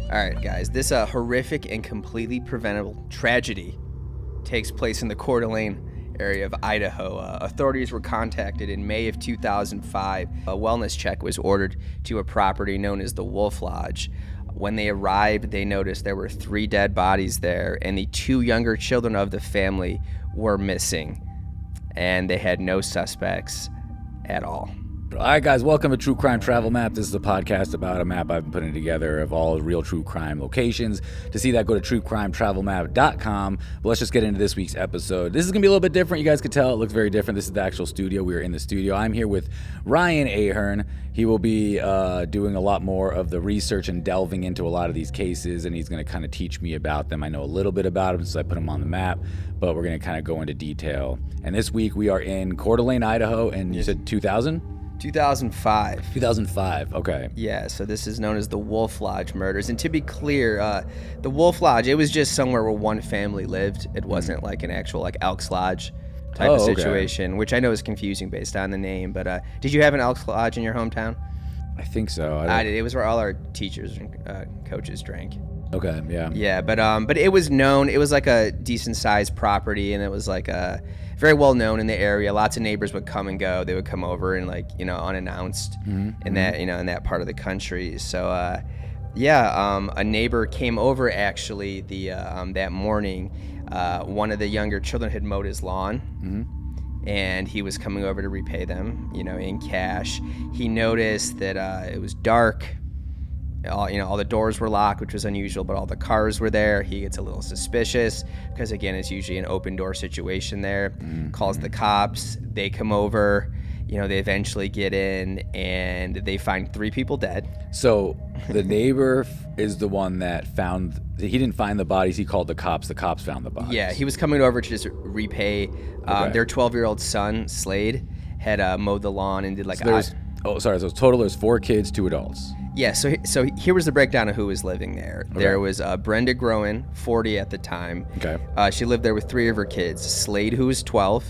All right, guys, this horrific and completely preventable tragedy takes place in the Coeur d'Alene area of Idaho. Authorities were contacted in May of 2005. A wellness check was ordered to a property known as the Wolf Lodge. When they arrived, they noticed there were 3 dead bodies there, and the 2 younger children of the family were missing, and they had no suspects at all. All right, guys, welcome to True Crime Travel Map. This is a podcast about a map I've been putting together of all real true crime locations. To see that, go to truecrimetravelmap.com. But let's just get into this week's episode. This is going to be a little bit different. You guys can tell it looks very different. This is the actual studio. We are in the studio. I'm here with Ryan Ahern. He will be doing a lot more of the research and delving into a lot of these cases, and he's going to kind of teach me about them. I know a little bit about them since I put them on the map, but we're going to kind of go into detail. And this week we are in Coeur d'Alene, Idaho, and you said 2000? 2005. 2005, okay. Yeah, so this is known as the Wolf Lodge murders. And to be clear, the Wolf Lodge, it was just somewhere where one family lived. It wasn't like an actual like Elks Lodge type of situation, which I know is confusing based on the name. But did you have an Elks Lodge in your hometown? I think so. I did. It was where all our teachers and coaches drank. Okay, yeah. Yeah, but it was known. It was like a decent sized property, and it was like very well known in the area. Lots of neighbors would come and go. They would come over and unannounced in that part of the country. So a neighbor came over actually that morning. One of the younger children had mowed his lawn. And he was coming over to repay them, in cash. He noticed that it was dark. All the doors were locked, which was unusual, but all the cars were there. He gets a little suspicious because, again, it's usually an open door situation there. Calls the cops. They come over. They eventually get in, and they find 3 people dead. So the neighbor is the one that he didn't find the bodies. He called the cops. The cops found the bodies. Yeah, he was coming over to just repay. Their 12-year-old son, Slade, had mowed the lawn and did So total there's 4 kids, 2 adults. Yeah, so here was the breakdown of who was living there. Okay. There was Brenda Groen, 40 at the time. Okay. She lived there with 3 of her kids: Slade, who was 12,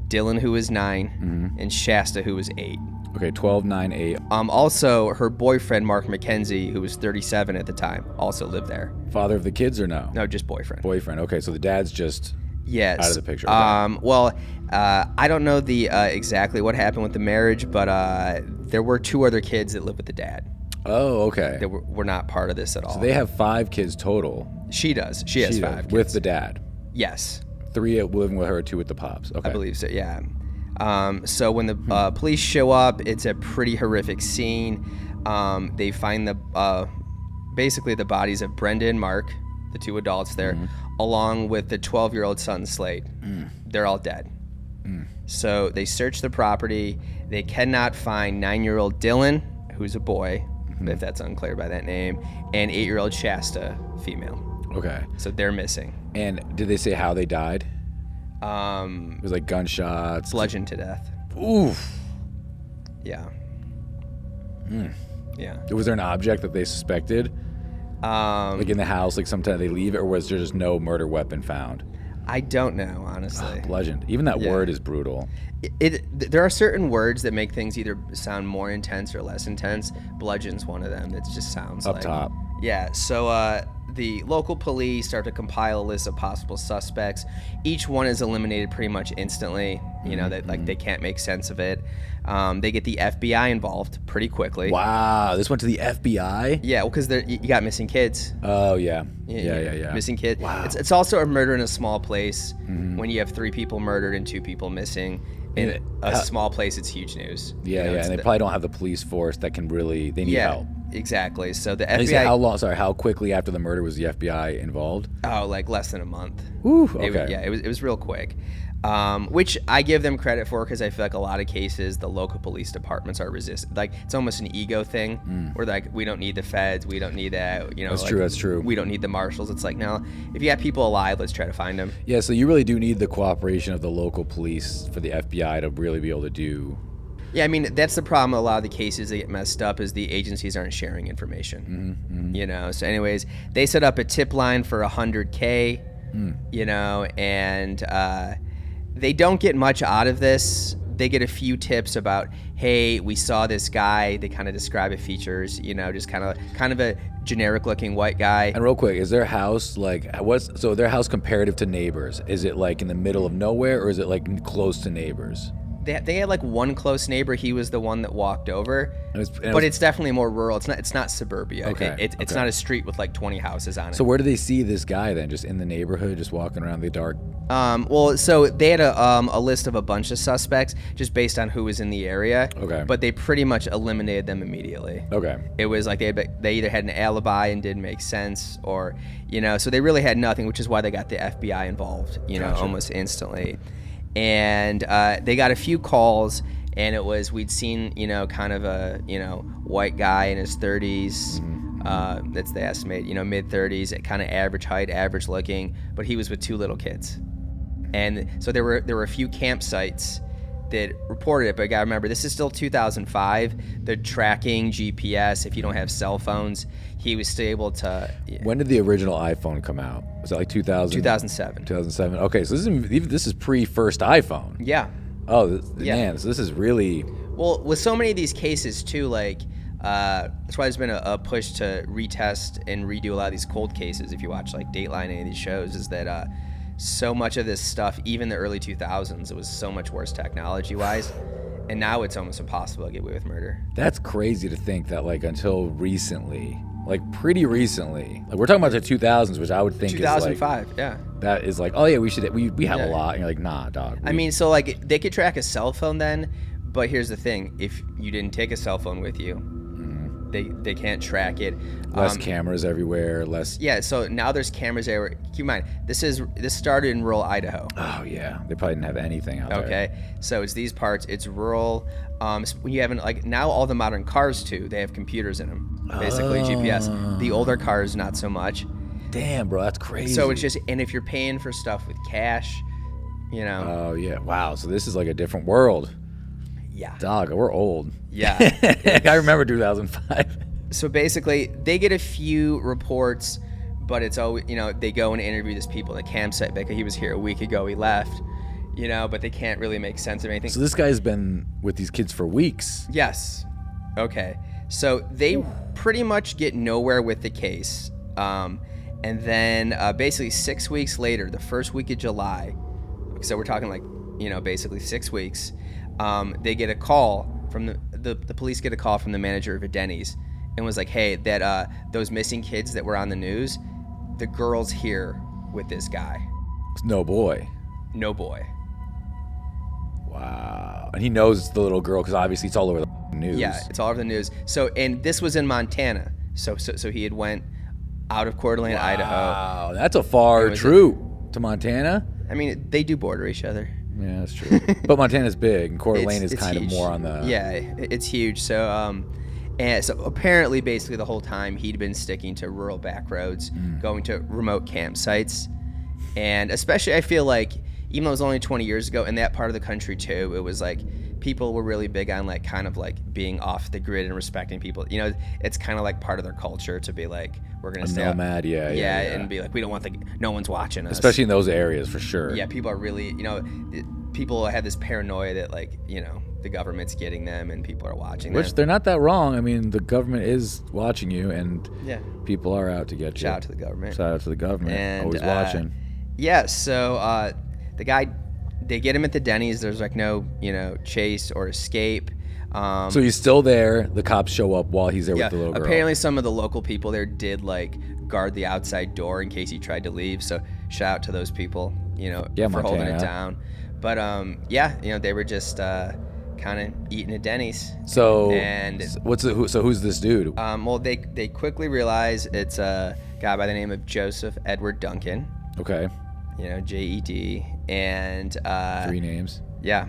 Dylan, who was 9, and Shasta, who was 8. Okay, 12, 9, 8. Also, her boyfriend, Mark McKenzie, who was 37 at the time, also lived there. Father of the kids or no? No, just boyfriend. Boyfriend. Okay, so the dad's just out of the picture. Okay. I don't know the exactly what happened with the marriage, but there were 2 other kids that lived with the dad. Oh, okay. That were not part of this at all. So they have 5 kids total. She does. She has 5 kids. With the dad? Yes. 3 living with her, 2 with the pops. Okay. I believe so, yeah. So when the police show up, it's a pretty horrific scene. They find basically the bodies of Brenda and Mark, the 2 adults there, along with the 12-year-old son, Slade. They're all dead. So they search the property. They cannot find 9-year-old Dylan, who's a boy, if that's unclear by that name, and 8-year-old Shasta, female. Okay. So they're missing. And did they say how they died? It was like gunshots. Bludgeoned to death. Oof. Yeah. Yeah. Was there an object that they suspected? Like in the house, like sometimes they leave it, or was there just no murder weapon found? I don't know, honestly. Bludgeoned. Even that word is brutal. There are certain words that make things either sound more intense or less intense. Bludgeon's one of them. It just sounds up top. Yeah. So the local police start to compile a list of possible suspects. Each one is eliminated pretty much instantly. They can't make sense of it. They get the FBI involved pretty quickly. Wow, this went to the FBI? Yeah, well, because you got missing kids. Oh, yeah. Yeah. Missing kids. Wow. It's also a murder in a small place. When you have 3 people murdered and 2 people missing. In a small place, it's huge news. Yeah, and they probably don't have the police force that can really, they need help. Exactly. So the FBI... FBI... how quickly after the murder was the FBI involved? Oh, like less than a month. Ooh, okay. It was real quick. Which I give them credit for, because I feel like a lot of cases the local police departments are resistant. Like, it's almost an ego thing where like, we don't need the feds, we don't need that. That's true. We don't need the marshals. It's like, no, if you got people alive, let's try to find them. Yeah, so you really do need the cooperation of the local police for the FBI to really be able to do. Yeah, I mean, that's the problem. A lot of the cases that get messed up is the agencies aren't sharing information. So anyways, they set up a tip line for $100K, and they don't get much out of this, they get a few tips about, hey, we saw this guy. They kind of describe his features, just kind of a generic looking white guy. And real quick, is their house so their house comparative to neighbors? Is it like in the middle of nowhere, or is it like close to neighbors? They had like one close neighbor. He was the one that walked over, but it's definitely more rural. It's not suburbia. Okay. It's not a street with like 20 houses on it. So where do they see this guy then? Just in the neighborhood, just walking around the dark? So they had a list of a bunch of suspects just based on who was in the area. Okay. But they pretty much eliminated them immediately. Okay. It was like they either had an alibi and didn't make sense, or so they really had nothing, which is why they got the FBI involved. Gotcha. Almost instantly. And they got a few calls, and it was we'd seen kind of a white guy in his 30s. That's the estimate, mid 30s, kind of average height, average looking, but he was with 2 little kids. And so there were a few campsites that reported it, but you gotta remember, this is still 2005. They're tracking GPS. If you don't have cell phones, he was still able to. When did the original iPhone come out? Was that like 2000? 2007. 2007. Okay, so this is pre-first iPhone. Yeah. Oh, man, so this is really... Well, with so many of these cases, too, like, that's why there's been a push to retest and redo a lot of these cold cases. If you watch, like, Dateline, any of these shows, is that so much of this stuff, even the early 2000s, it was so much worse technology-wise. And now it's almost impossible to get away with murder. That's crazy to think that, like, until recently, like, pretty recently, like, we're talking about the 2000s, which I would think 2005, is like... yeah. That is like, oh, yeah, we have a lot. And you're like, nah, dog. I mean, so, like, they could track a cell phone then, but here's the thing. If you didn't take a cell phone with you, they can't track it. Less cameras everywhere, less... Yeah, so now there's cameras everywhere. Keep in mind, this started in rural Idaho. Oh, yeah. They probably didn't have anything out there. Okay, so it's these parts. It's rural. When you have, like, now all the modern cars, too, they have computers in them. Basically, GPS. The older cars, not so much. Damn, bro, that's crazy. So it's just, and if you're paying for stuff with cash, Oh, yeah. Wow, so this is like a different world. Yeah. Dog, we're old. Yeah. I remember 2005. So basically, they get a few reports, but it's always, they go and interview these people at the campsite. Like, he was here a week ago, he left, but they can't really make sense of anything. So this guy's been with these kids for weeks. Yes. Okay. So they pretty much get nowhere with the case. And then basically 6 weeks later, the first week of July, so we're talking like, basically 6 weeks, they get a call from the police get a call from the manager of a Denny's and was like, hey, that those missing kids that were on the news, the girl's here with this guy. No boy. No boy. Wow. And he knows the little girl because obviously it's all over the news. Yeah, it's all over the news. So, and this was in Montana. So he had went out of Coeur d'Alene, Idaho. Wow, that's a far true to Montana. I mean, they do border each other. Yeah, that's true. But Montana's big, and Coeur d'Alene is kind huge. of more on the... Yeah, it's huge. So, and so apparently, basically the whole time, he'd been sticking to rural back roads, going to remote campsites. And especially, I feel like, even though it was only 20 years ago, in that part of the country, too, it was like, people were really big on, like, kind of like being off the grid and respecting people. It's kind of like part of their culture to be like, we're going to stay nomad, yeah, and be like, we don't want no one's watching us. Especially in those areas, for sure. Yeah, people are really, people have this paranoia that, like, the government's getting them and people are watching them. Which they're not that wrong. I mean, the government is watching you, and people are out to get you. Shout out to the government. Shout out to the government. And, always watching. Yeah, so the guy, they get him at the Denny's. There's like no, chase or escape. So he's still there. The cops show up while he's there with the little girl. Apparently some of the local people there did like guard the outside door in case he tried to leave. So shout out to those people, for holding it down. But they were just kind of eating at Denny's. So and who's this dude? Well, they quickly realize it's a guy by the name of Joseph Edward Duncan. Okay. J-E-D, and 3 names. Yeah.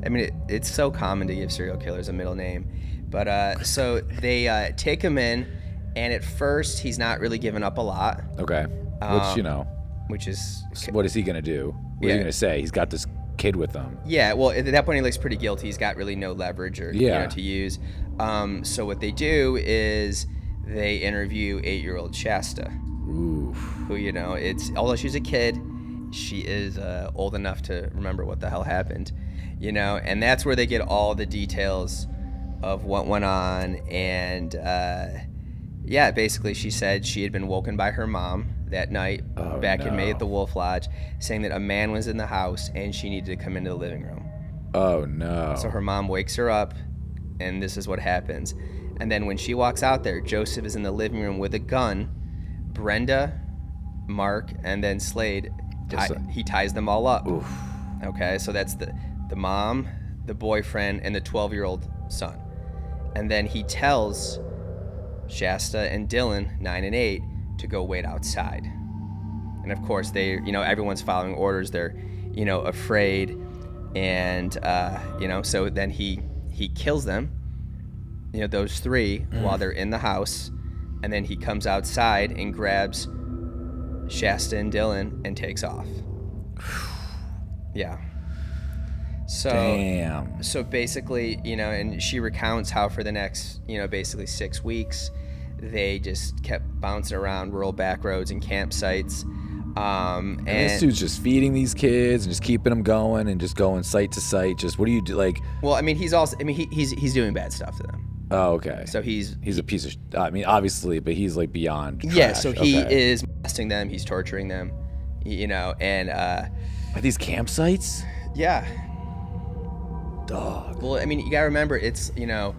I mean, it's so common to give serial killers a middle name. But so they take him in, and at first he's not really giving up a lot. Okay. Which is... What is he going to do? What is he going to say? He's got this kid with him. Yeah, well, at that point he looks pretty guilty. He's got really no leverage or to use. So what they do is they interview 8-year-old Shasta. Ooh. Who, although she's a kid, she is old enough to remember what the hell happened. you know, and that's where they get all the details of what went on. And yeah, basically she said she had been woken by her mom that night back in May at the Wolf Lodge, saying that a man was in the house and she needed to come into the living room. Oh no. So her mom wakes her up, and this is what happens. And then when she walks out there, Joseph is in the living room with a gun. Brenda, Mark, and then Slade, he ties them all up. Oof. Okay, so that's the mom, the boyfriend, and the 12-year-old son. And then he tells Shasta and Dylan, 9 and 8, to go wait outside. And of course, they, you know, everyone's following orders. They're, you know, afraid. And, you know, so then he kills them, you know, those three while they're in the house. And then he comes outside and grabs Shasta and Dylan and takes off. Yeah. So, damn. So basically, you know, and she recounts how for the next, you know, basically 6 weeks, they just kept bouncing around rural back roads and campsites. And this dude's just feeding these kids and just keeping them going and just going site to site. Just what do you do? Like, well, I mean, he's also, I mean, he's doing bad stuff to them. Oh, okay. So he's a piece of, I mean, obviously, but he's like beyond trash. Yeah, so he is molesting them, he's torturing them, you know, and are these campsites? Yeah. Dog. Well, I mean, you gotta remember, it's, you know,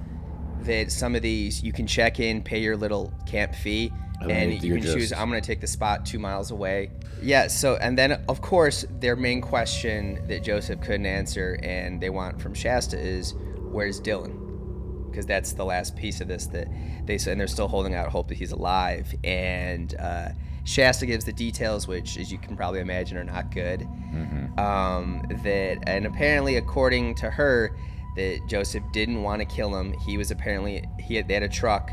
that some of these you can check in, pay your little camp fee, and you can choose, I'm gonna take the spot 2 miles away. Yeah, so, and then of course their main question that Joseph couldn't answer and they want from Shasta is, where's Dylan? Because that's the last piece of this that they said, and they're still holding out hope that he's alive. And Shasta gives the details, which, as you can probably imagine, are not good. That, and apparently, according to her, that Joseph didn't want to kill him. He was apparently, they had a truck,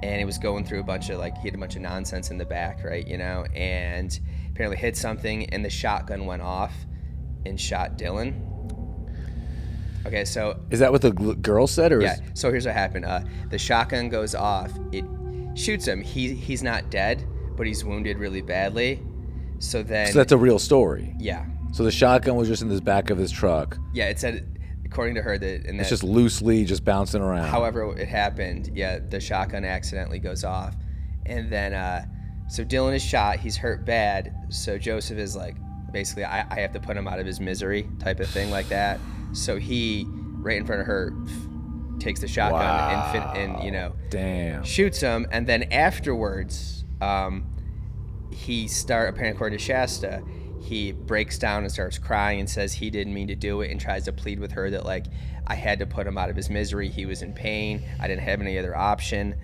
and it was going through a bunch of, like, he had a bunch of nonsense in the back, right, you know, and apparently hit something, and the shotgun went off and shot Dylan. Okay, so... Is that what the girl said? Or yeah, so here's what happened. The shotgun goes off. It shoots him. He's not dead, but he's wounded really badly. So then... So that's a real story? Yeah. So the shotgun was just in the back of his truck? Yeah, it said, according to her, that... It's just loosely just bouncing around. However it happened, yeah, the shotgun accidentally goes off. And then, so Dylan is shot. He's hurt bad. So Joseph is like, basically, I have to put him out of his misery type of thing like that. So he, right in front of her, takes the shotgun and you know, shoots him. And then afterwards, apparently according to Shasta, he breaks down and starts crying and says he didn't mean to do it and tries to plead with her that, like, I had to put him out of his misery. He was in pain. I didn't have any other option.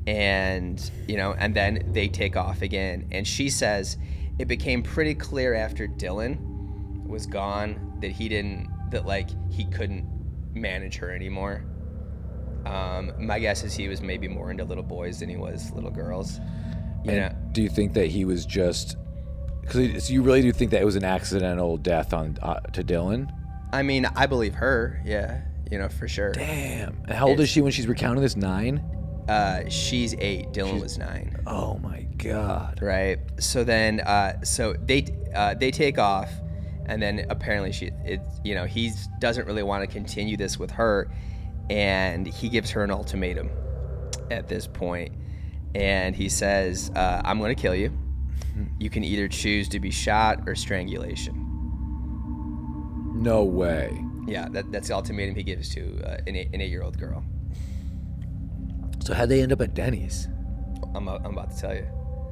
And, you know, and then they take off again. And she says it became pretty clear after Dylan was gone that he couldn't manage her anymore. My guess is he was maybe more into little boys than he was little girls. You know? Do you think that he was just... Because you really do think that it was an accidental death on to Dylan? I mean, I believe her, yeah. You know, for sure. Damn. And how old is she when she's recounting this? 9? She's 8. Dylan was 9. Oh, my God. Right. So then, so they take off. And then apparently he doesn't really want to continue this with her, and he gives her an ultimatum at this point. And he says, I'm going to kill you. You can either choose to be shot or strangulation. No way. Yeah, that's the ultimatum he gives to an 8-year-old girl. So how'd they end up at Denny's? I'm about to tell you.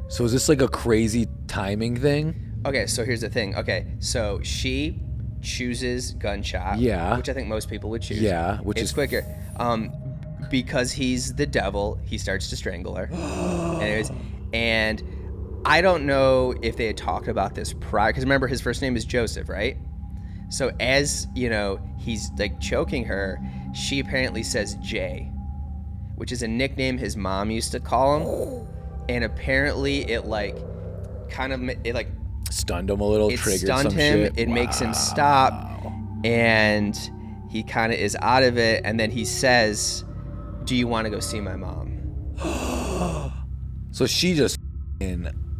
So is this like a crazy timing thing? Okay, so here's the thing. Okay, so she chooses gunshot. Yeah. Which I think most people would choose. Yeah, which is quicker. Because he's the devil, he starts to strangle her. And I don't know if they had talked about this prior, because remember his first name is Joseph, right? So as, you know, he's like choking her, she apparently says Jay, which is a nickname his mom used to call him. And apparently it stunned him a little, triggered some shit. It makes him stop, and he kind of is out of it. And then he says, "Do you want to go see my mom?" So she just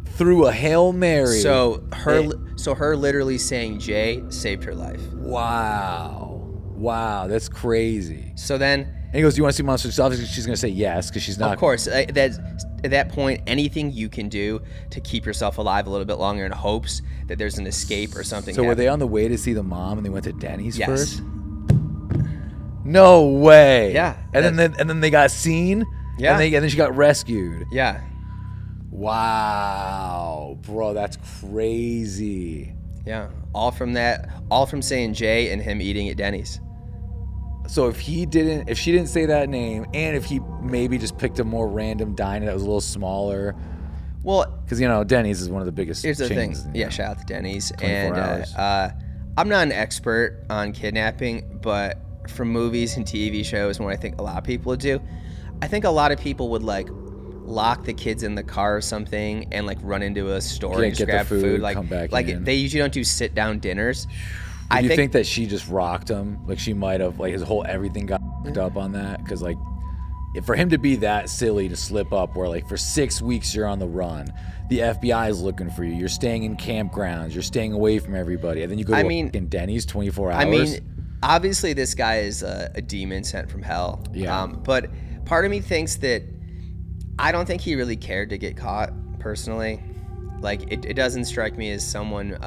threw a Hail Mary. So her literally saying Jay saved her life. Wow. Wow, that's crazy. So then, and he goes, "Do you want to see monsters?" Obviously, she's gonna say yes because she's not. Of course, at that point, anything you can do to keep yourself alive a little bit longer in hopes that there's an escape or something. So were they on the way to see the mom and they went to Denny's Yes. first? No way. Yeah. And then they got seen. Yeah. And then she got rescued. Yeah. Wow, bro, that's crazy. Yeah. All from saying Jay and him eating at Denny's. So if she didn't say that name, and if he maybe just picked a more random diner that was a little smaller. Well, because Denny's is one of the biggest. Here's the chains, thing. Yeah, shout out to Denny's. 24 hours. I'm not an expert on kidnapping, but from movies and TV shows, and what I think a lot of people would do, I think a lot of people would like lock the kids in the car or something and like run into a store and just grab food. Like, come back like in. They usually don't do sit down dinners. Do you think that she just rocked him? Like she might have, like his whole everything got fucked up on that? Because like, for him to be that silly to slip up, where like for 6 weeks you're on the run, the FBI is looking for you. You're staying in campgrounds. You're staying away from everybody, and then you go to in Denny's 24 hours. I mean, obviously this guy is a demon sent from hell. Yeah. But part of me thinks that I don't think he really cared to get caught personally. Like it doesn't strike me as someone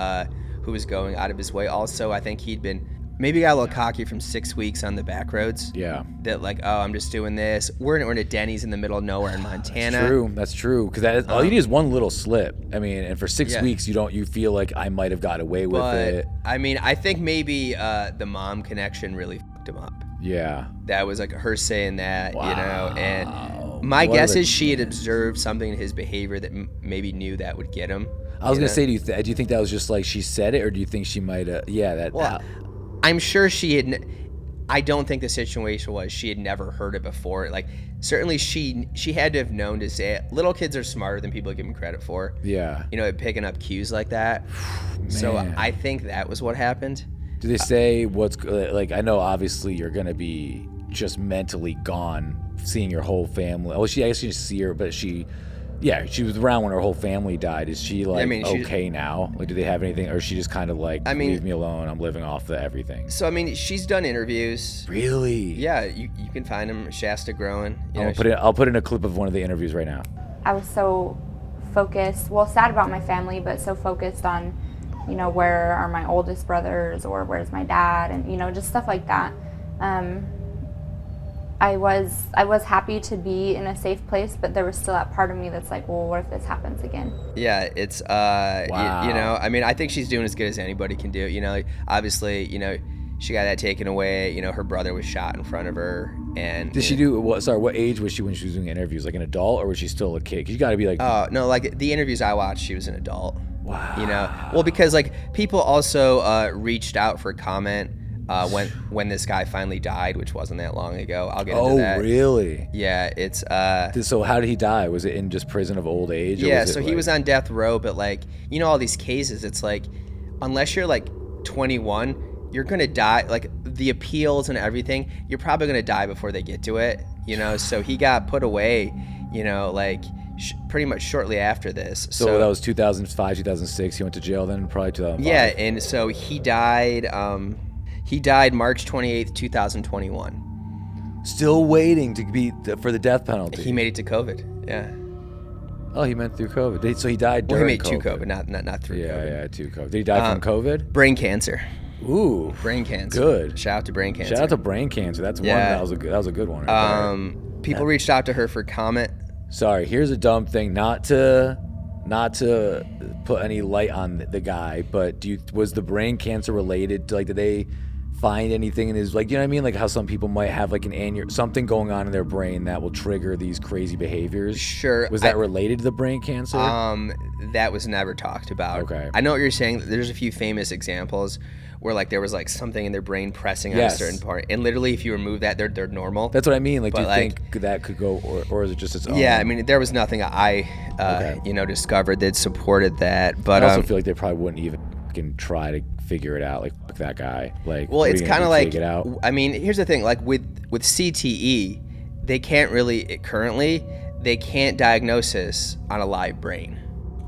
who was going out of his way. Also, I think he'd been maybe got a little cocky from 6 weeks on the back roads. Yeah. That like, oh, I'm just doing this. We're in a Denny's in the middle of nowhere in Montana. That's true. Because all you need is one little slip. I mean, and for 6 weeks, you feel like I might have got away with it. I mean, I think maybe the mom connection really fucked him up. Yeah. That was like her saying that, Wow. and my guess is she had observed something in his behavior that maybe knew that would get him. I was going to say, do you think that was just like she said it, or do you think she might have, I'm sure she had. I don't think the situation was she had never heard it before. Like, certainly she had to have known to say it. Little kids are smarter than people give them credit for. Yeah. At picking up cues like that. So I think that was what happened. Do they say what's, like, I know obviously you're going to be just mentally gone seeing your whole family. Oh, I guess you see her, but she was around when her whole family died. Is she like okay now? Like, do they have anything, or is she just kind of like, leave me alone? I'm living off the everything. So I mean, she's done interviews. Really? Yeah, you can find them. Shasta Growing. I'll put in a clip of one of the interviews right now. I was so focused, sad about my family, but so focused on, where are my oldest brothers, or where's my dad, and just stuff like that. I was happy to be in a safe place, but there was still that part of me that's like, well, what if this happens again? Yeah, it's wow. I mean, I think she's doing as good as anybody can do. Obviously, she got that taken away. Her brother was shot in front of her. And did she do what? Sorry, what age was she when she was doing interviews? Like an adult, or was she still a kid? 'Cause you got to be like. Oh no, like the interviews I watched, she was an adult. Wow. Well, because like people also reached out for comment. When this guy finally died, which wasn't that long ago. I'll get into that. Oh, really? Yeah, it's So how did he die? Was it in just prison of old age? Yeah, so he was on death row, but like, all these cases, it's like, unless you're like 21, you're gonna die. Like the appeals and everything, you're probably gonna die before they get to it. So he got put away. Pretty much shortly after this. So that was 2005, 2006. He went to jail then, probably 2005. Yeah, and so he died. He died March 28th, 2021. Still waiting to be for the death penalty. He made it to COVID. Yeah. Oh, he went through COVID. So he died during he made COVID. to COVID, not through COVID. Yeah, to COVID. Did he die from COVID? Brain cancer. Ooh. Brain cancer. Good. Shout out to brain cancer. Shout out to brain cancer. That's one. That was a good one. Right people reached out to her for comment. Sorry, here's a dumb thing. Not to put any light on the guy, but was the brain cancer related to, like, did they find anything in his, like, you know what I mean? Like how some people might have like something going on in their brain that will trigger these crazy behaviors. Sure. Was that related to the brain cancer? That was never talked about. Okay. I know what you're saying. There's a few famous examples where like there was like something in their brain pressing on a certain part, and literally if you remove that, they're normal. That's what I mean. Like, do you think that could go, or is it just its own? Yeah, I mean, there was nothing I discovered that supported that. But I also feel like they probably wouldn't even try to figure it out. Like, fuck that guy. Like, well, it's kind of like, out? I mean, here's the thing. Like with CTE, they can't really currently they can't diagnose this on a live brain.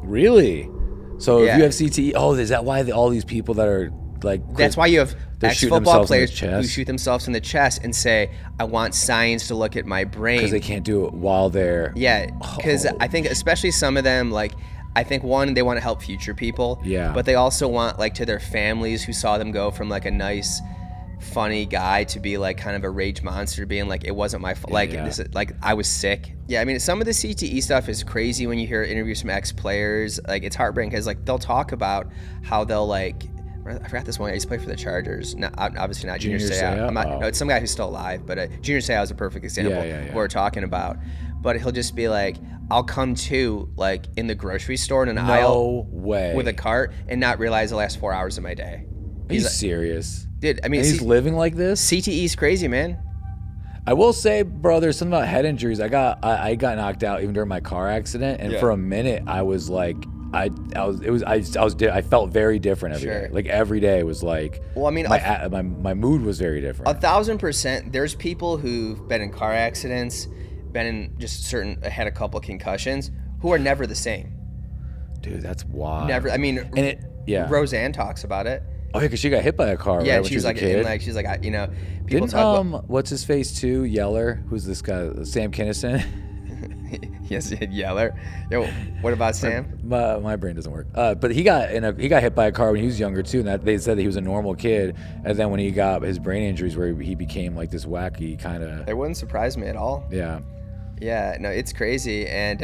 Really? So if you have CTE, is that why all these people that are like That's why you have they're shooting ex-football themselves in the players chest. who shoot themselves in the chest and say, I want science to look at my brain. Because they can't do it while they're... Yeah, because I think especially some of them, like, I think one, they want to help future people. Yeah. But they also want, like, to their families who saw them go from, like, a nice, funny guy to be, like, kind of a rage monster, being like, it wasn't my fault. Like, this is, like, I was sick. Yeah, I mean, some of the CTE stuff is crazy when you hear interviews from ex-players. Like, it's heartbreaking because, like, they'll talk about how they'll, like, I forgot this one guy used to play for the Chargers. Not, obviously not Junior Seau. No, it's some guy who's still alive, but Junior Seau is a perfect example of what we're talking about. But he'll just be like, I'll come to, like, in the grocery store in an aisle with a cart and not realize the last 4 hours of my day. Are you serious? Dude, I mean, and he's living like this? CTE's crazy, man. I will say, bro, there's something about head injuries. I got knocked out even during my car accident, and for a minute I was like, I felt very different every day. Like every day was like, well, I mean, my mood was very different. 1,000%. There's people who've been in car accidents, been in just had a couple of concussions, who are never the same. Dude, that's wild. Never. I mean, Roseanne talks about it. Oh yeah, because she got hit by a car. Yeah, right, when she's like, she's like, you know, people didn't talk about, what's his face too? Yeller, who's this guy? Sam Kinison. Yes, Yeller. Yo, what about Sam? My brain doesn't work. But he got hit by a car when he was younger too, and that they said that he was a normal kid. And then when he got his brain injuries, where he became like this wacky kind of. It wouldn't surprise me at all. Yeah. Yeah, no, it's crazy. And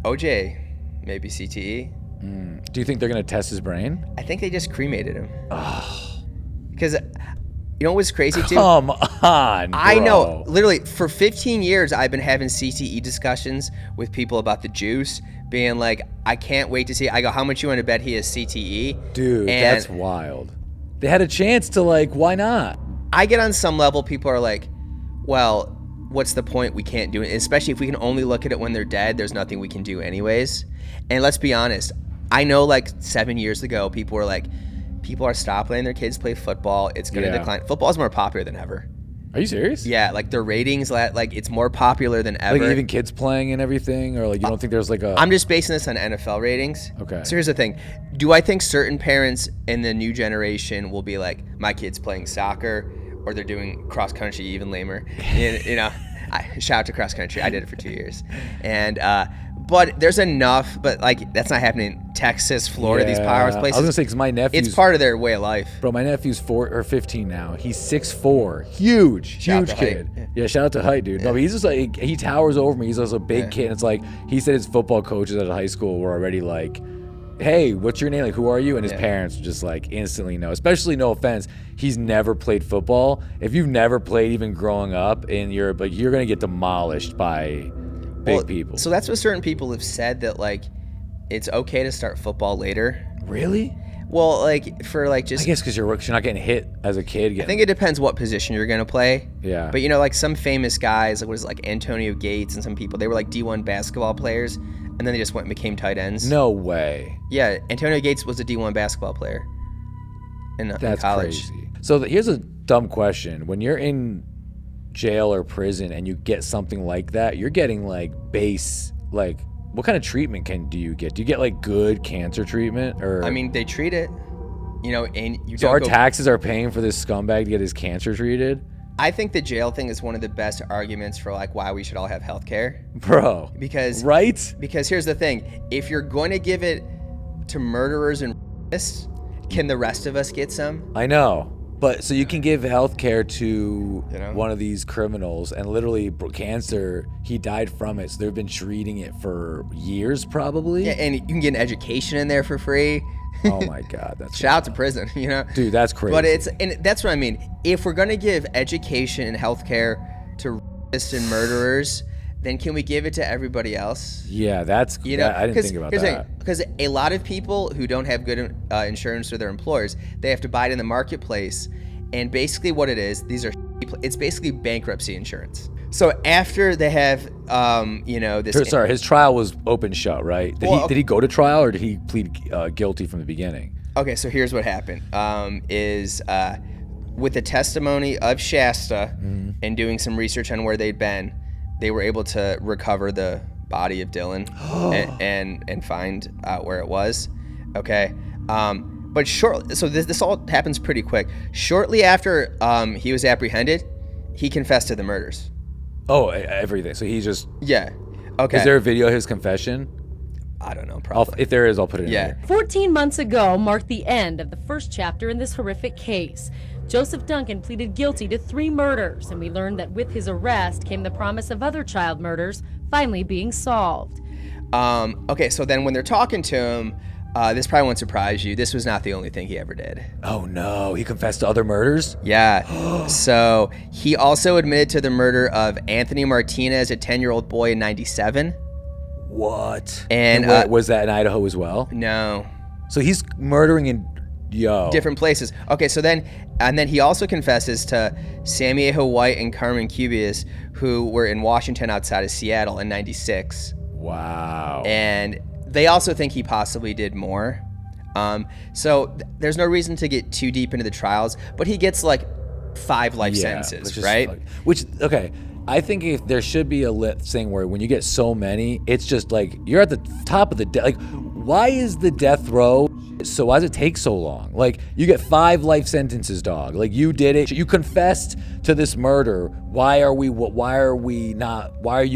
OJ, maybe CTE. Do you think they're gonna test his brain? I think they just cremated him. Because you know what was crazy too? Come on, bro. I know. Literally, for 15 years, I've been having CTE discussions with people about the juice, being like, I can't wait to see. I go, how much you want to bet he has CTE? Dude, that's wild. They had a chance to, like, why not? I get on some level, people are like, well, what's the point? We can't do it. Especially if we can only look at it when they're dead, there's nothing we can do anyways. And let's be honest, I know like 7 years ago, people were like, people are stopping letting their kids play football. It's going to decline. Football is more popular than ever. Are you serious? Yeah, like the ratings, like it's more popular than ever. Like even kids playing and everything, or like you don't think there's like a... I'm just basing this on NFL ratings. Okay. So here's the thing. Do I think certain parents in the new generation will be like, my kid's playing soccer or they're doing cross country, even lamer? You know, shout out to cross country. I did it for 2 years. And, but there's enough, but like that's not happening in Texas, Florida, these powerhouse places. I was gonna say, because my nephew's... It's part of their way of life. Bro, my nephew's 15 now. He's 6'4", huge kid. Yeah, shout out to height, dude. No, but he's just like, he towers over me. He's also a big kid. And it's like, he said his football coaches at high school were already like, hey, what's your name? Like, who are you? And his parents just like instantly know. Especially, no offense, he's never played football. If you've never played even growing up, and you're gonna get demolished by big people. So that's what certain people have said, that like it's okay to start football later. Really? Well, like for like just... I guess because you're not getting hit as a kid. I think it depends what position you're gonna play. Yeah. But you know, like some famous guys, like was like Antonio Gates and some people, they were like D1 basketball players, and then they just went and became tight ends. No way. Yeah, Antonio Gates was a D1 basketball player in college. That's crazy. So here's a dumb question: when you're in jail or prison and you get something like that, you're getting like what kind of treatment do you get? Do you get like good cancer treatment, or? I mean, they treat it, you know, and you. So our taxes are paying for this scumbag to get his cancer treated? I think the jail thing is one of the best arguments for like why we should all have health care. Bro. Because here's the thing. If you're going to give it to murderers and rapists, can the rest of us get some? I know. But so you can give health care to one of these criminals, and literally cancer, he died from it. So they've been treating it for years probably. Yeah, and you can get an education in there for free. Oh my God, that's shout out to prison, you know? Dude, that's crazy. But that's what I mean. If we're gonna give education and healthcare to rapists and murderers, then can we give it to everybody else? Yeah, that's, I didn't think about that. Because a lot of people who don't have good insurance for their employers, they have to buy it in the marketplace. And basically what it is, it's basically bankruptcy insurance. So after they have, this... Sorry, his trial was open shut, right? Did he go to trial, or did he plead guilty from the beginning? Okay, so here's what happened. With the testimony of Shasta and doing some research on where they'd been, they were able to recover the body of Dylan and find out where it was. Okay. But so this all happens pretty quick. Shortly after he was apprehended, he confessed to the murders. Oh, everything. So he just... Yeah. Okay. Is there a video of his confession? I don't know, probably. If there is, I'll put it in there. 14 months ago marked the end of the first chapter in this horrific case. Joseph Duncan pleaded guilty to 3 murders, and we learned that with his arrest came the promise of other child murders finally being solved. Okay, so then when they're talking to him, this probably won't surprise you. This was not the only thing he ever did. Oh, no. He confessed to other murders? Yeah. So he also admitted to the murder of Anthony Martinez, a 10-year-old boy in 97. What? And was that in Idaho as well? No. So he's murdering in different places. Okay, so then he also confesses to Samiejo White and Carmen Cubias, who were in Washington outside of Seattle in 96. Wow. And they also think he possibly did more. So there's no reason to get too deep into the trials, but he gets like 5 life sentences, right? Okay. I think if there should be a thing where when you get so many, it's just like you're at the top of the like, why is the death row? So why does it take so long? Like, you get 5 life sentences, dog. Like, you did it. You confessed to this murder. Why are you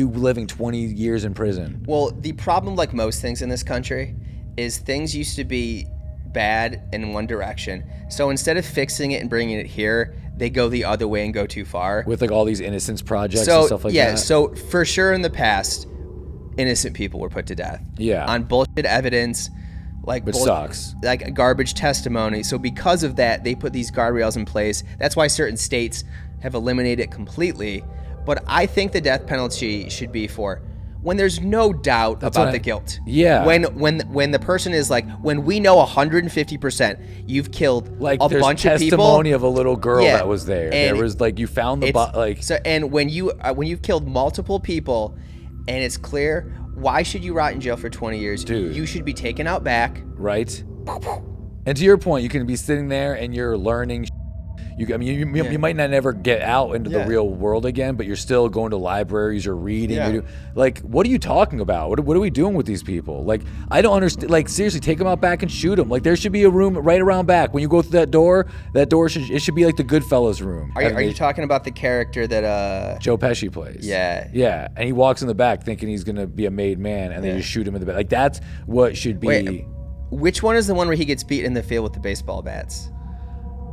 living 20 years in prison? Well, the problem, like most things in this country, is things used to be bad in one direction. So instead of fixing it and bringing it here, they go the other way and go too far. With like all these innocence projects and stuff like that? Yeah, so for sure in the past, innocent people were put to death. Yeah. On bullshit evidence. Which sucks. Like garbage testimony. So because of that, they put these guardrails in place. That's why certain states have eliminated it completely. But I think the death penalty should be for when there's no doubt about the guilt. Yeah. When the person is like, when we know 150% you've killed like a bunch of people. Testimony of a little girl that was there. There was like, you found the like. So and when you've killed multiple people, and it's clear. Why should you rot in jail for 20 years? Dude. You should be taken out back. Right. And to your point, you can be sitting there and you're learning. You might not ever get out into the real world again, but you're still going to libraries, you're reading. Yeah. Like, what are you talking about? What are we doing with these people? Like, I don't understand. Like, seriously, take them out back and shoot them. Like, there should be a room right around back. When you go through that door should be like the Goodfellas room. Are you talking about the character that Joe Pesci plays? Yeah. Yeah, and he walks in the back thinking he's going to be a made man, and they just shoot him in the back. Like, that's what should be. Wait, which one is the one where he gets beat in the field with the baseball bats?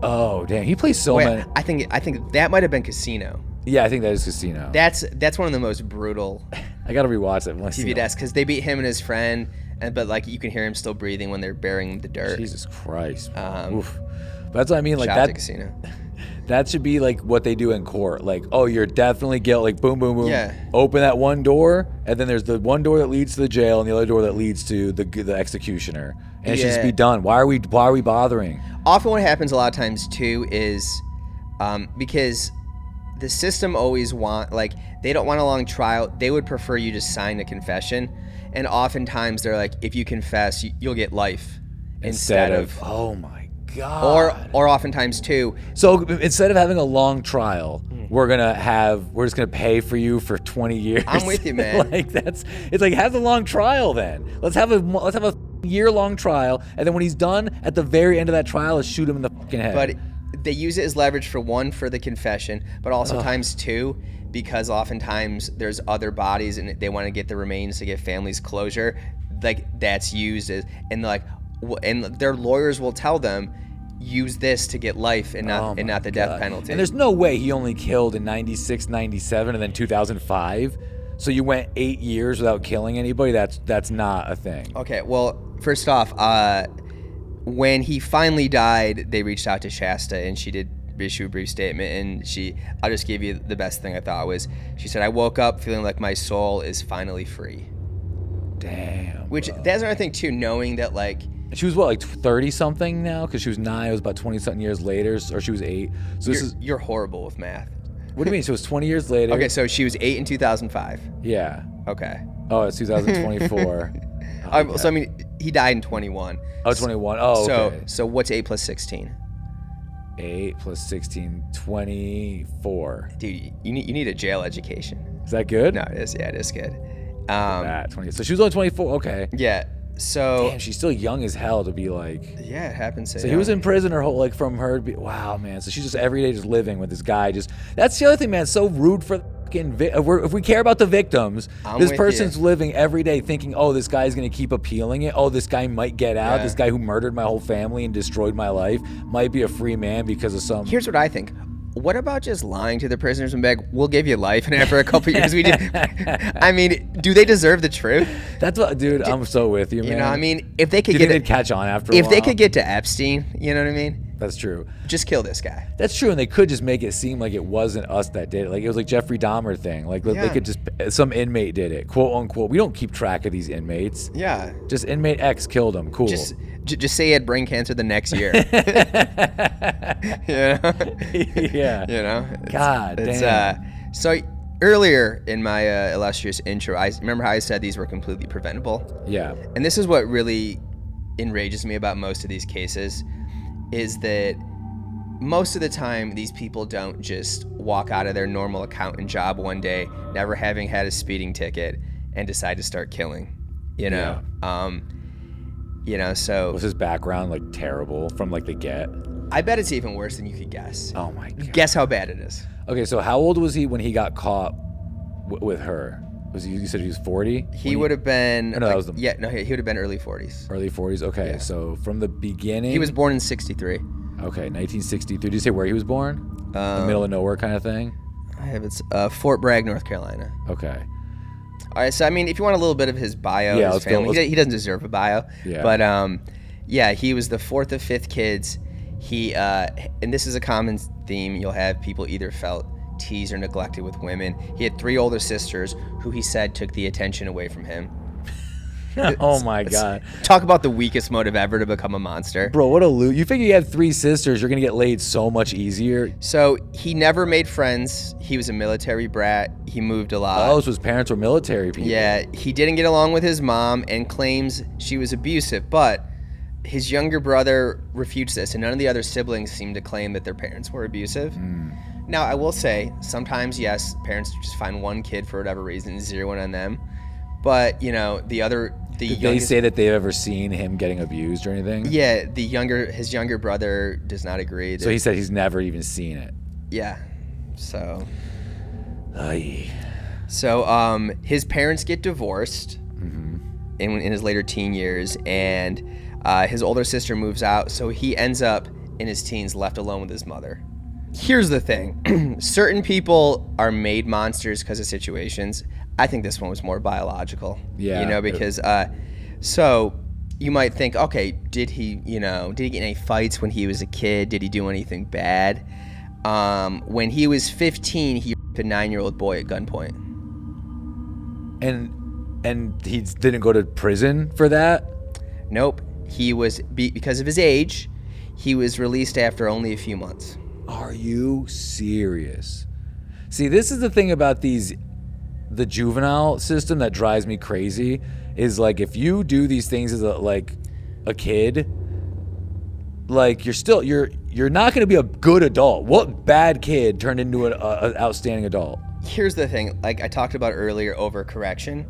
Oh, damn. He plays so many. I think that might have been Casino. Yeah, I think that is Casino. That's one of the most brutal I got to rewatch that. TV deaths because they beat him and his friend, but like you can hear him still breathing when they're burying the dirt. Jesus Christ. Oof. But that's what I mean. Like Shout that. out to Casino. That should be like what they do in court. Like, oh, you're definitely guilty. Like, boom, boom, boom. Yeah. Open that one door, and then there's the one door that leads to the jail, and the other door that leads to the executioner. And it should just be done. Why are we bothering? Often, what happens a lot of times too is because the system always they don't want a long trial. They would prefer you just sign a confession, and oftentimes they're like, if you confess, you'll get life instead of oh my God. Or oftentimes too. So instead of having a long trial, we're just gonna pay for you for 20 years. I'm with you, man. It's like, have the long trial then. Let's have a year-long trial, and then when he's done, at the very end of that trial, let's shoot him in the fucking head. But they use it as leverage for the confession, but also times 2, because oftentimes there's other bodies and they want to get the remains to give families closure. Like that's used as, and their lawyers will tell them, use this to get life and not the death penalty. And there's no way he only killed in 96, 97, and then 2005. So you went 8 years without killing anybody. That's not a thing. Okay, well, first off, when he finally died, they reached out to Shasta, and she did issue a brief statement. And I'll just give you the best thing I thought was, she said, "I woke up feeling like my soul is finally free." Damn. Which that's another thing too, knowing that like. She was what, like 30 something now? Because she was 9. It was about 20 something years later, or she was 8. So you're horrible with math. What do you mean? So it was 20 years later. Okay, so she was 8 in 2005. Yeah. Okay. Oh, it's 2024. So I mean, he died in 21. Oh, 21. Oh, okay. So what's 8 plus 16? 8 plus 16, 24. Dude, you need a jail education. Is that good? No, it is. Yeah, it is good. 20. So she was only 24. Okay. Yeah, So Damn, she's still young as hell to be like. yeah, it happens. So he was in prison her whole, like, from her to be, wow, man. So she's just every day just living with this guy. Just that's the other thing, man. It's so rude for the fucking if we care about the victims, this person's living every day thinking, oh, this guy's gonna keep appealing it. Oh, this guy might get out. This guy who murdered my whole family and destroyed my life might be a free man because of some. Here's what I think. What about just lying to the prisoners and beg, we'll give you life, and after a couple years we do? I mean, do they deserve the truth? That's what, dude. I'm so with you, man. You know, I mean, if they could they'd catch on after a while. If they could get to Epstein, you know what I mean? That's true. Just kill this guy. That's true, and they could just make it seem like it wasn't us that did it. Like it was like Jeffrey Dahmer thing. Like they could just some inmate did it, quote unquote. We don't keep track of these inmates. Yeah. Just inmate X killed him. Cool. Just say he had brain cancer the next year. Yeah. You know. God damn. So earlier in my illustrious intro, I remember how I said these were completely preventable. Yeah. And this is what really enrages me about most of these cases, is that most of the time these people don't just walk out of their normal accountant job one day, never having had a speeding ticket, and decide to start killing. You know. So was his background like terrible from like the get? I bet it's even worse than you could guess. Oh my God. Guess how bad it is. Okay, so how old was he when he got caught with her? Was he? You said he was 40? He would have been. No, that was he would have been early 40s. Early 40s. Okay, Yeah. So from the beginning. He was born in 63. Okay, 1963. Did you say where he was born? The middle of nowhere kind of thing. I have it's Fort Bragg, North Carolina. Okay. All right, so I mean, if you want a little bit of his bio, his family, he doesn't deserve a bio. Yeah. But he was the fourth of fifth kids. He and this is a common theme. You'll have people either felt teased or neglected with women. He had 3 older sisters who he said took the attention away from him. Oh my God. Talk about the weakest motive ever to become a monster. Bro, what a loot. You figure you had 3 sisters, you're going to get laid so much easier. So he never made friends. He was a military brat. He moved a lot. Oh, so his parents were military people. Yeah, he didn't get along with his mom and claims she was abusive, but his younger brother refutes this, and none of the other siblings seem to claim that their parents were abusive. Now, I will say, sometimes, yes, parents just find one kid for whatever reason and zero in on them. But, you know, Did they say that they've ever seen him getting abused or anything? Yeah, his younger brother does not agree. So he said he's never even seen it. Yeah. So. Aye. So his parents get divorced in his later teen years, and his older sister moves out. So he ends up in his teens left alone with his mother. Here's the thing. Certain people are made monsters because of situations. I think this one was more biological. Yeah. You know, because so you might think, okay, did he get in any fights when he was a kid? Did he do anything bad? When he was 15, he raped a 9-year-old boy at gunpoint. And he didn't go to prison for that? Nope. He was because of his age, he was released after only a few months. Are you serious? See, this is the thing about the juvenile system that drives me crazy is like if you do these things as a kid, like you're not going to be a good adult. What bad kid turned into an outstanding adult? Here's the thing, like I talked about earlier, overcorrection.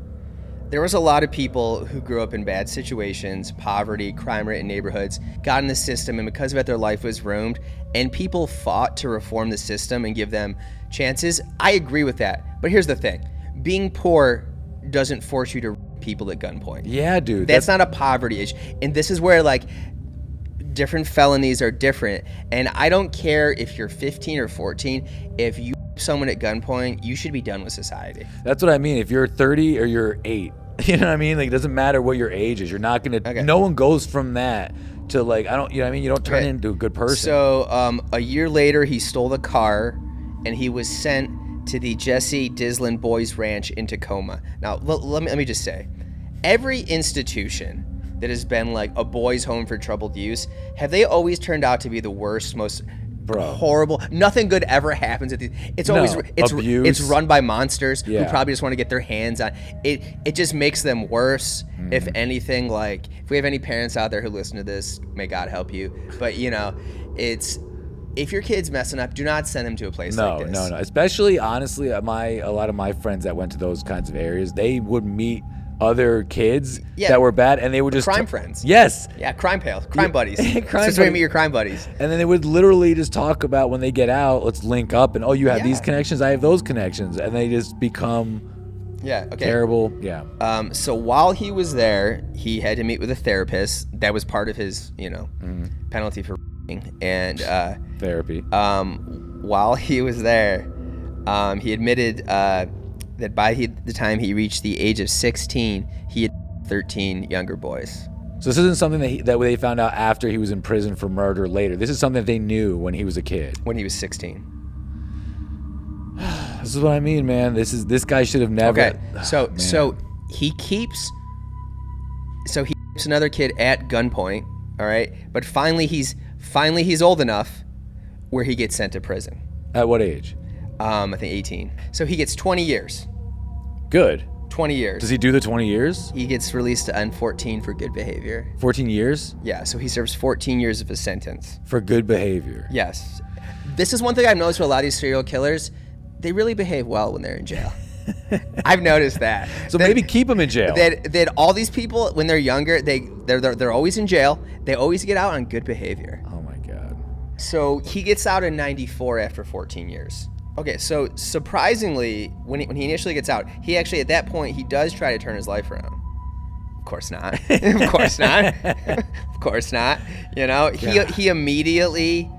There was a lot of people who grew up in bad situations, poverty, crime-ridden neighborhoods, got in the system, and because of it, their life was ruined, and people fought to reform the system and give them chances. I agree with that, but here's the thing. Being poor doesn't force you to rape people at gunpoint. Yeah, dude. That's not a poverty issue, and this is where, like, different felonies are different, and I don't care if you're 15 or 14, if you rape someone at gunpoint, you should be done with society. That's what I mean. If you're 30 or you're 8, you know what I mean? Like, it doesn't matter what your age is. You're not going to, no one goes from that to like, you know what I mean? You don't turn into a good person. So a year later, he stole the car and he was sent to the Jesse Dislin Boys Ranch in Tacoma. Now, let me just say, every institution that has been like a boys' home for troubled youth, have they always turned out to be the worst, most horrible? Nothing good ever happens at these. It's always abuse. It's run by monsters who probably just want to get their hands on it. It just makes them worse. If anything, like if we have any parents out there who listen to this, may God help you. But you know, it's if your kid's messing up, do not send them to a place like this. No. Especially honestly, a lot of my friends that went to those kinds of areas, they would meet other kids Yeah. that were bad, and they would just Crime friends. Yes. Yeah, crime buddies. Crime That's where you buddies. meet your crime buddies. And then they would literally just talk about when they get out, let's link up, and you have these Yeah. connections, I have those connections, and they just become Yeah. Okay. terrible. Yeah. So while he was there, he had to meet with a therapist. That was part of his, penalty for and Therapy. while he was there, he admitted that by the time he reached the age of 16, he had 13 younger boys. So this isn't something that they found out after he was in prison for murder later. This is something that they knew when he was a kid. When he was 16. This is what I mean, man. This guy should have never. Okay, so man. he keeps another kid at gunpoint. All right, but finally he's old enough where he gets sent to prison. At what age? I think 18. So he gets 20 years. Good. 20 years. Does he do the 20 years? He gets released on 14 for good behavior. 14 years? Yeah, so he serves 14 years of his sentence. For good behavior. Yes. This is one thing I've noticed with a lot of these serial killers. They really behave well when they're in jail. I've noticed that. So maybe keep him in jail. That all these people, when they're younger, they're always in jail. They always get out on good behavior. Oh my God. So he gets out in 94 after 14 years. Okay, so surprisingly, when he initially gets out, he actually, at that point, he does try to turn his life around. Of course not. Of course not. Of course not. He immediately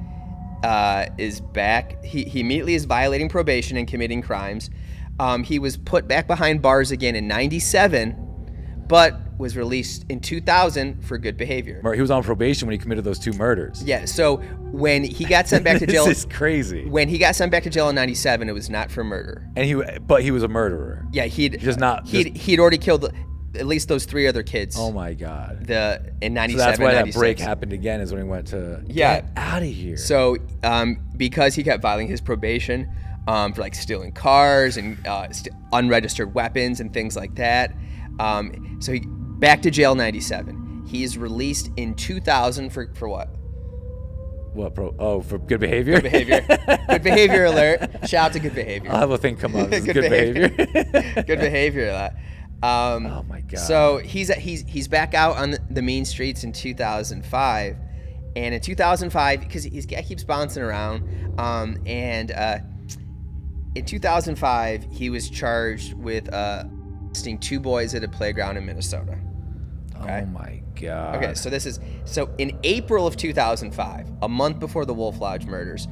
is back. He immediately is violating probation and committing crimes. He was put back behind bars again in 97, but was released in 2000 for good behavior. He was on probation when he committed those 2 murders. Yeah, so when he got sent back to jail... This is crazy. When he got sent back to jail in 97, it was not for murder. But he was a murderer. Yeah, he'd already killed at least those 3 other kids. Oh my God. In 97, so that's why 96. that break happened again, is when he went to get out of here. So because he kept violating his probation for like stealing cars and unregistered weapons and things like that, so he back to jail 97. He is released in 2000 for what? What, for good behavior? Good behavior. Good behavior alert. Shout out to good behavior. I'll have a thing come up. This is Good good behavior. Good behavior. Oh my God. So he's back out on the mean streets in 2005, and in 2005, because he keeps bouncing around, in 2005 he was charged with arresting 2 boys at a playground in Minnesota. Okay? Oh my God. Okay, so in April of 2005, a month before the Wolf Lodge murders,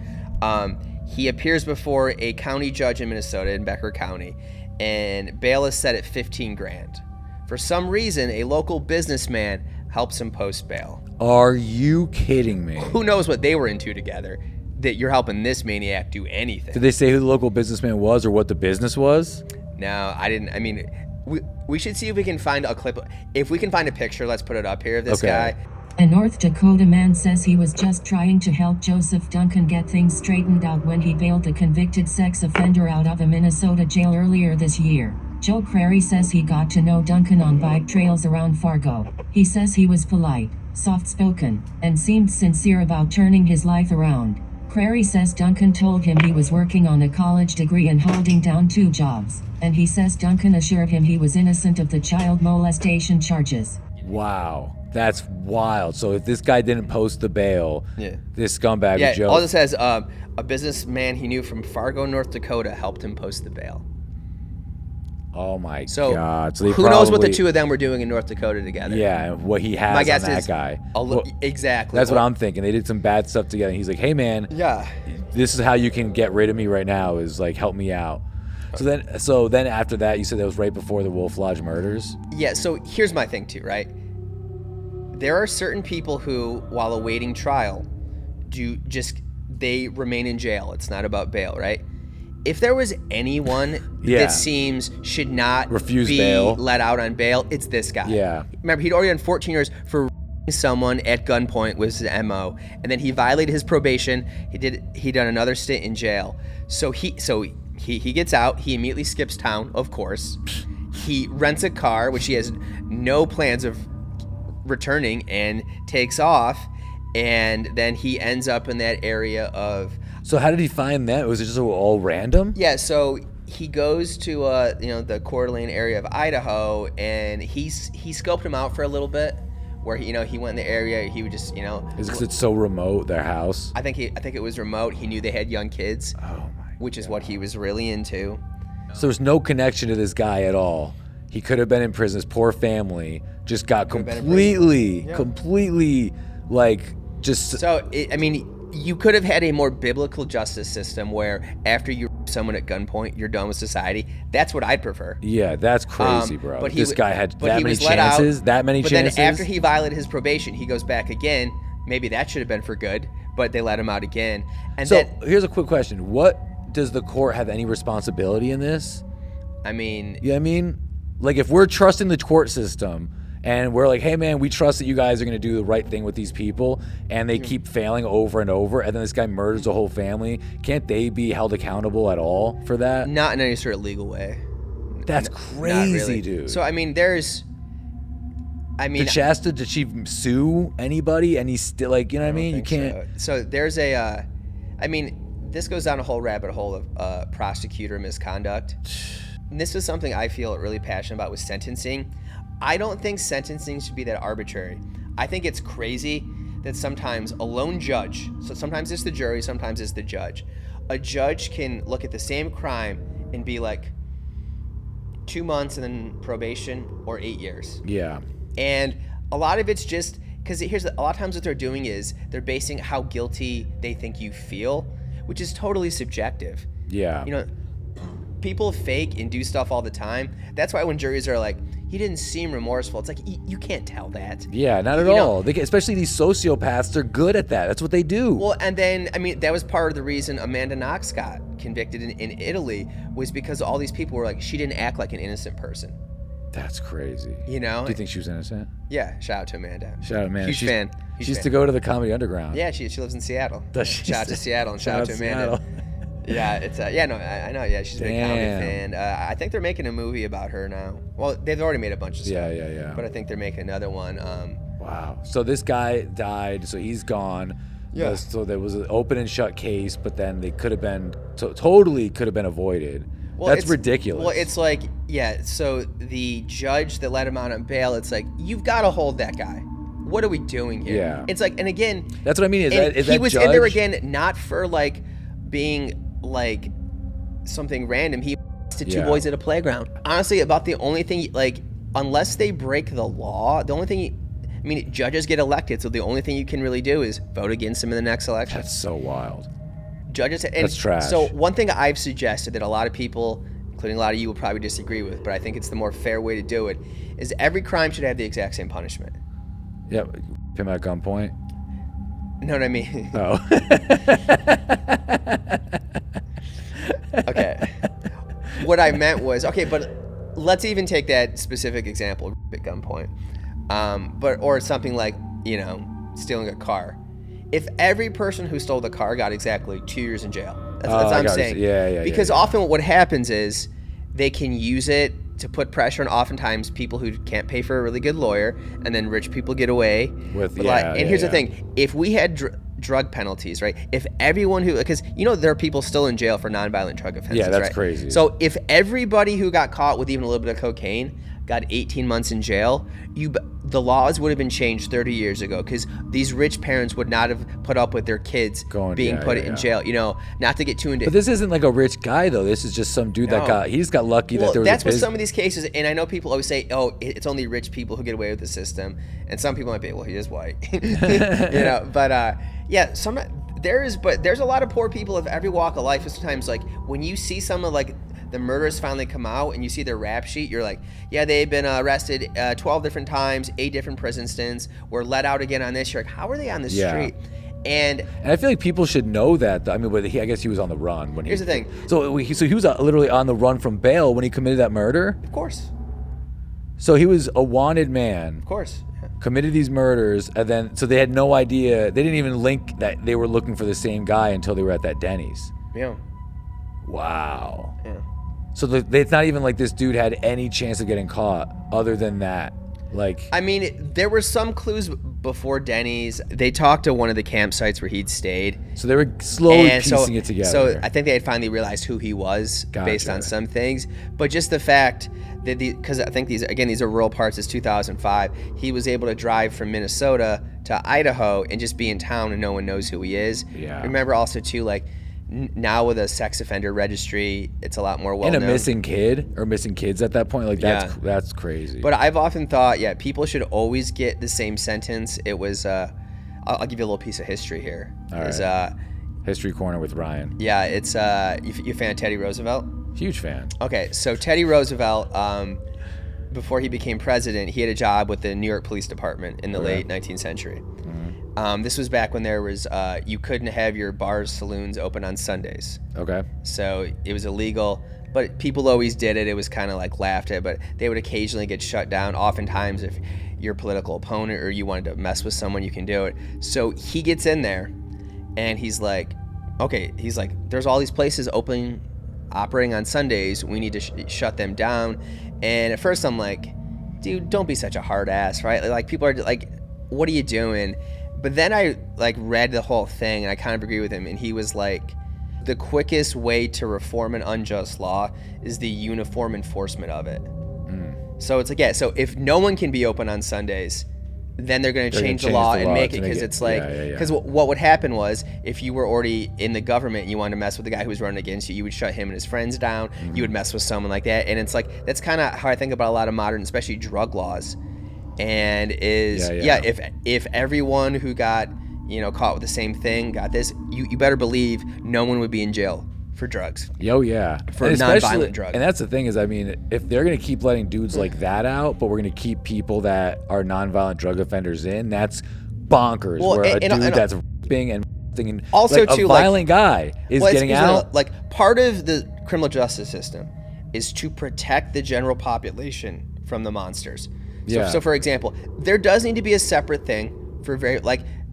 he appears before a county judge in Minnesota, in Becker County, and bail is set at $15,000. For some reason, a local businessman helps him post bail. Are you kidding me? Who knows what they were into together, that you're helping this maniac do anything. Did they say who the local businessman was or what the business was? No, I didn't. I mean, we should see if we can find a clip. If we can find a picture, let's put it up here of this guy. A North Dakota man says he was just trying to help Joseph Duncan get things straightened out when he bailed the convicted sex offender out of a Minnesota jail earlier this year. Joe Crary says he got to know Duncan on bike trails around Fargo. He says he was polite, soft-spoken, and seemed sincere about turning his life around. Crary says Duncan told him he was working on a college degree and holding down 2 jobs, and he says Duncan assured him he was innocent of the child molestation charges. Wow. That's wild. So if this guy didn't post the bail, this scumbag Yeah, Joe. all this says a businessman he knew from Fargo, North Dakota, helped him post the bail. Oh my So, God. So they who knows what the probably- 2 of them were doing in North Dakota together? Yeah, and what he has My on guess that is guy. Exactly. That's what I'm thinking. They did some bad stuff together. And he's like, hey man, Yeah. this is how you can get rid of me right now, is like help me out. So then after that, you said that was right before the Wolf Lodge murders? Yeah, so here's my thing too, right? There are certain people who, while awaiting trial, they remain in jail. It's not about bail, right? If there was anyone that seems should not Refuse be bail. let out on bail, it's this guy. Yeah. Remember, he'd already done 14 years for someone at gunpoint was his MO, and then he violated his probation. He done another stint in jail. So he gets out. He immediately skips town, of course. He rents a car, which he has no plans of returning, and takes off. And then he ends up in that area of... So how did he find that? Was it just all random? Yeah, so he goes to the Coeur d'Alene area of Idaho, and he scoped him out for a little bit, where he went in the area. He would just Is it because it's so remote, their house? I think it was remote. He knew they had young kids, which is what he was really into. So there's no connection to this guy at all. He could have been in prison. His poor family just got completely like just. So you could have had a more biblical justice system where after you rape someone at gunpoint, you're done with society. That's what I'd prefer. Yeah, that's crazy, bro. But this guy had that many chances. But then after he violated his probation, he goes back again. Maybe that should have been for good, but they let him out again. And so here's a quick question: what does the court have any responsibility in this? Like if we're trusting the court system and we're like, hey man, we trust that you guys are going to do the right thing with these people, and they keep failing over and over, and then this guy murders the whole family, can't they be held accountable at all for that? Not in any sort of legal way. That's crazy, really. Dude. So did Shasta, did she sue anybody? And he's still like, you know what I mean? You can't. So there's this goes down a whole rabbit hole of prosecutor misconduct. And this is something I feel really passionate about with sentencing. I don't think sentencing should be that arbitrary. I think it's crazy that sometimes a lone judge, so sometimes it's the jury, sometimes it's the judge. A judge can look at the same crime and be like 2 months and then probation or 8 years. Yeah. And a lot of it's just because a lot of times what they're doing is they're basing how guilty they think you feel, which is totally subjective. Yeah. People fake and do stuff all the time. That's why when juries are like, he didn't seem remorseful, it's like, you can't tell that. Yeah, not at all. Especially these sociopaths, they're good at that. That's what they do. Well, and then, that was part of the reason Amanda Knox got convicted in Italy, was because all these people were like, she didn't act like an innocent person. That's crazy. Do you think she was innocent? Yeah, shout out to Amanda. Shout out, Amanda. Huge fan. She used to go to the Comedy Underground. Yeah, she lives in Seattle. Does she? Shout out to Seattle and shout out to Amanda. Yeah, it's I know. Yeah, she's a big comedy fan. I think they're making a movie about her now. Well, they've already made a bunch of stuff. Yeah. But I think they're making another one. Wow. So this guy died. So he's gone. Yeah. So there was an open and shut case, but then they could have been totally could have been avoided. Well, that's ridiculous. Well, it's like, so the judge that let him out on bail, it's like, you've got to hold that guy. What are we doing here? Yeah. It's like, and again, that's what I mean. He was in there again, not for like being like something random. He to two boys at a playground. Honestly, about the only thing, like, unless they break the law, the only thing, judges get elected, so the only thing you can really do is vote against him in the next election. That's so wild. Judges, and that's trash. So one thing I've suggested that a lot of people, including a lot of you, will probably disagree with, but I think it's the more fair way to do it, is every crime should have the exact same punishment. Yeah, him at gunpoint. Know what I mean? Oh. Okay. What I meant was, but let's even take that specific example at gunpoint, or something like, stealing a car. If every person who stole the car got exactly 2 years in jail, that's what I'm saying. Yeah. Because often what happens is they can use it to put pressure on oftentimes people who can't pay for a really good lawyer, and then rich people get away with here's the thing: if we had drug penalties, right? If everyone because there are people still in jail for nonviolent drug offenses. Yeah, that's right? crazy. So if everybody who got caught with even a little bit of cocaine got 18 months in jail, the laws would have been changed 30 years ago, because these rich parents would not have put up with their kids being put in jail. Not to get too into. But this isn't like a rich guy though. This is just some dude he just got lucky that there was. That's what some of these cases. And I know people always say, "Oh, it's only rich people who get away with the system," and some people might be, "Well, he is white," But there's a lot of poor people of every walk of life. Sometimes, like when you see some of the murders finally come out and you see their rap sheet, you're like, yeah, they've been arrested 12 different times, 8 different prison stints, were let out again on this. You're like, how are they on the street? And I feel like people should know that. I mean, I guess he was on the run. Here's the thing. So he was literally on the run from bail when he committed that murder? Of course. So he was a wanted man. Of course. Committed these murders, and then so they had no idea. They didn't even link that they were looking for the same guy until they were at that Denny's. Yeah. Wow. Yeah. So it's not even like this dude had any chance of getting caught other than that. Like, there were some clues before Denny's. They talked to one of the campsites where he'd stayed. So they were slowly piecing it together. So I think they had finally realized who he was based on some things. But just the fact that because I think these are rural parts. It's 2005. He was able to drive from Minnesota to Idaho and just be in town and no one knows who he is. Yeah. Remember also too, like now with a sex offender registry, it's a lot more well known. And a missing kid or missing kids at that point, like that's crazy. But I've often thought, people should always get the same sentence. It was, I'll give you a little piece of history here. All right. History Corner with Ryan. Yeah, it's you a fan of Teddy Roosevelt? Huge fan. Okay, so Teddy Roosevelt, before he became president, he had a job with the New York Police Department in the late 19th century. This was back when there was you couldn't have your bars, saloons open on Sundays. Okay. So it was illegal, but people always did it. It was kind of like laughed at, but they would occasionally get shut down. Oftentimes, if your political opponent or you wanted to mess with someone, you can do it. So he gets in there, and he's like, there's all these places operating on Sundays. We need to shut them down. And at first, I'm like, dude, don't be such a hard ass, right? Like people are like, what are you doing? But then I read the whole thing and I kind of agree with him. And he was like, the quickest way to reform an unjust law is the uniform enforcement of it. So it's like, so if no one can be open on Sundays, then they're going to change the law and make it, because it's like, because what would happen was if you were already in the government and you wanted to mess with the guy who was running against you, you would shut him and his friends down. You would mess with someone like that. And it's like, that's kind of how I think about a lot of modern, especially drug laws. And if everyone who got caught with the same thing got this, you better believe no one would be in jail for drugs. For non-violent drugs. And that's the thing is, I mean, if they're gonna keep letting dudes like that out, but we're gonna keep people that are non-violent drug offenders in, that's bonkers. Where a dude that's being and also like, too, a violent guy is getting out. Like part of the criminal justice system is to protect the general population from the monsters. So for example, there does need to be a separate thing for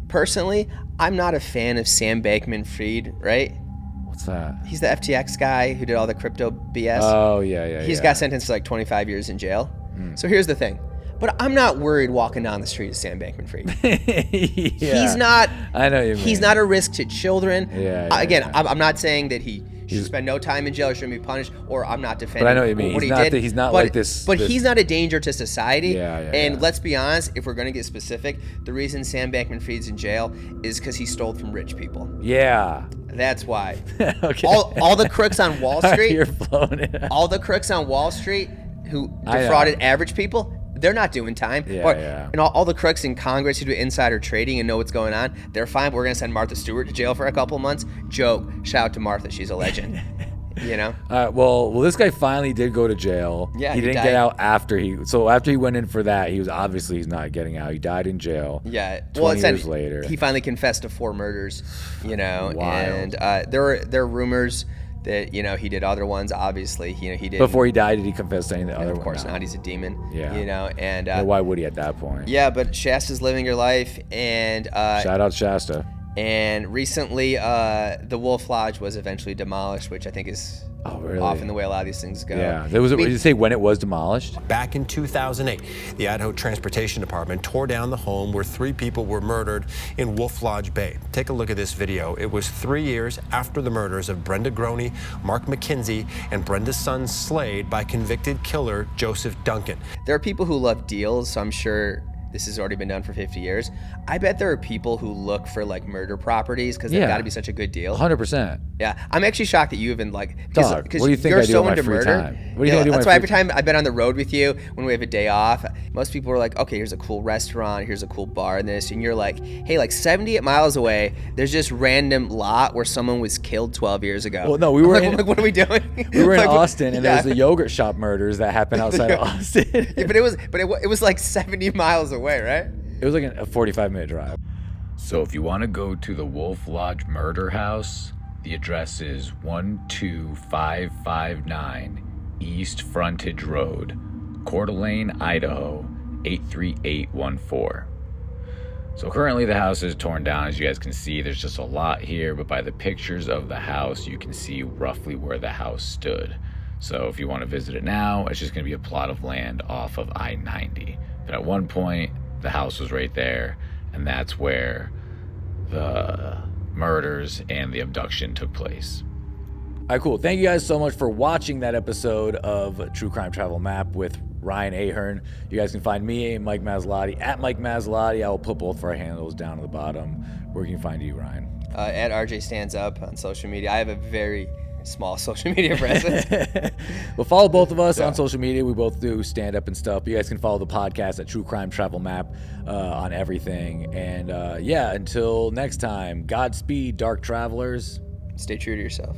personally, I'm not a fan of Sam Bankman-Fried, right? What's that? He's the FTX guy who did all the crypto BS. Oh, yeah. He's got sentenced to 25 years in jail. So here's the thing. But I'm not worried walking down the street as Sam Bankman-Fried. He's not. I know what you mean. He's not a risk to children. I'm not saying that he should spend no time in jail or shouldn't be punished, or I'm not defending. But I know what you mean. He's not like this. But he's not a danger to society. And let's be honest, if we're going to get specific, the reason Sam Bankman-Fried's in jail is because he stole from rich people. Yeah. That's why. Okay. All the crooks on Wall Street. You're blowing it out. All the crooks on Wall Street who defrauded average people, they're not doing time. And all the crooks in Congress who do insider trading and know what's going on, they're fine. But we're going to send Martha Stewart to jail for a couple months. Joke. Shout out to Martha. She's a legend. Well, this guy finally did go to jail. Yeah, he didn't get out after he went in for that. He's not getting out. He died in jail. Yeah. 20 years later. He finally confessed to 4 murders, Wild. And there are rumors that he did other ones. Obviously, he did. Before he died, did he confess to any of the other ones? Of course not. He's a demon. Yeah. And why would he at that point? Yeah, but Shasta's living your life, and shout out Shasta. And recently, the Wolf Lodge was eventually demolished, which I think is often the way a lot of these things go. Yeah. Did you say when it was demolished? Back in 2008, the Idaho Transportation Department tore down the home where 3 people were murdered in Wolf Lodge Bay. Take a look at this video. It was 3 years after the murders of Brenda Groney, Mark McKenzie, and Brenda's son Slade by convicted killer Joseph Duncan. There are people who love deals, so I'm sure this has already been done for 50 years. I bet there are people who look for murder properties because they've got to be such a good deal. 100%. Yeah, I'm actually shocked that you even because what do you think I do in my free time? What do you think I do? That's why every time I've been on the road with you when we have a day off, most people are like, okay, here's a cool restaurant, here's a cool bar, and this, and you're like, hey, 78 miles away, there's just random lot where someone was killed 12 years ago. Well, no, we were what are we doing? We were in Austin, and there was the yogurt shop murders that happened outside of Austin. But it was 70 miles away, right? It was a 45-minute drive. So if you want to go to the Wolf Lodge Murder House, the address is 12559 East Frontage Road, Coeur d'Alene, Idaho, 83814. So currently the house is torn down. As you guys can see, there's just a lot here, but by the pictures of the house, you can see roughly where the house stood. So if you want to visit it now, it's just going to be a plot of land off of I-90. But at one point, the house was right there, and that's where the murders and the abduction took place. All right, cool. Thank you guys so much for watching that episode of True Crime Travel Map with Ryan Ahern. You guys can find me, Mike Maslotti, at Mike Maslotti. I will put both of our handles down at the bottom. Where can you find you, Ryan? At RJ Stands Up on social media. I have a very small social media presence. Well, follow both of us on social media. We both do stand up and stuff. You guys can follow the podcast at True Crime Travel Map on everything. And until next time, Godspeed, Dark Travelers. Stay true to yourself.